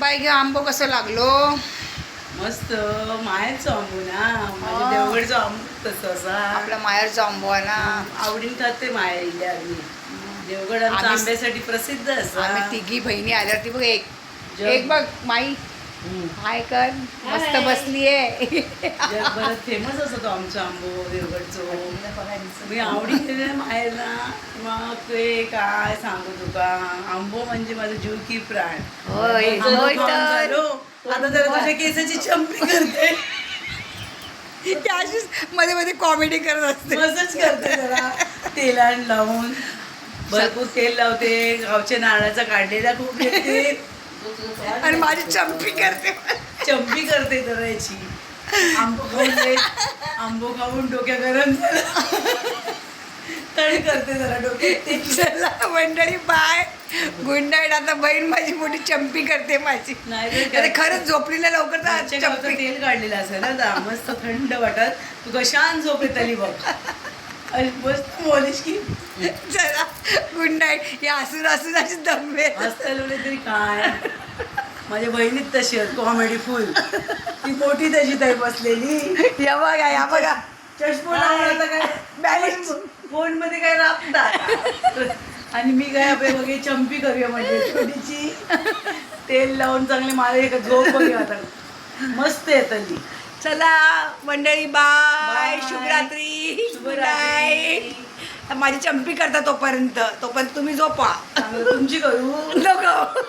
बाई गे आंबो कसं लागलो. मस्त माहेरचो आंबो ना, माझ्या देवगडचो आंबो तसं असा आपला माहेरचा आंबो आहे ना. आवडीन खाते माहेर इल्या आम्ही. देवगड आमचा आम्ही- आंब्यासाठी प्रसिद्ध असा. आम्ही तिघी बहिणी आल्यावरती बघ जग- एक बघ माई हम्म. हाय कर मस्त बसलीये. जगभरात फेमस असतो तो आमचा आंबो देवगडचो. मी आवडीने माहेरला मग ते काय सांगू तुका, आंबो म्हणजे माझं जीव की प्राण. होय, आंबो होय खाऊन तर. झालो, आता जरा माझ्या केसाची चंपी करते. ती अशीच मध्ये मध्ये कॉमेडी करत असते. मसाज करते जरा तेलान लावून, भरपूर तेल लावते, गावच्या नारळाचा काढलेला खूप घेते आणि माझी चंपी करते. चंपी करते जरा याची. आंबो खाऊन डोक्या गरम झालं तळी करते जरा डोक्यात. चला मंडळी बाय, गुड नाईट. आता बहीण माझी मोठी चंपी करते माझी. नाही अरे खरंच झोपलीला लवकर तर आजच्या गावचं चंपी. तेल काढलेलं असेल ना दा, मस्त थंड वाटत तुका शांत झोप येत आली बघ. आणि मस्त बोलीस की चला गुड नाईट. या हसून हसून अशी दमवे. हसतले तरी काय, माझ्या बहिणीत तशी कॉमेडी फुल. ती मोठी तशी ताई बसलेली, या बघा या बघा. चष्मा लावून आता काय बॅलन्स. फोन मध्ये काय राबतात. आणि मी काय आपल्या बघे चंपी करूया म्हणजे छोटीची, तेल लावून चांगले मारे का झोप बघूया आता मस्त येतली. चला मंडळी बाय, बाय. शुभरात्री. गुड शुभरात्री. नाईट. माझी चंपी करता तोपर्यंत तुम्ही झोपा. चांगलं तुमची करू नको.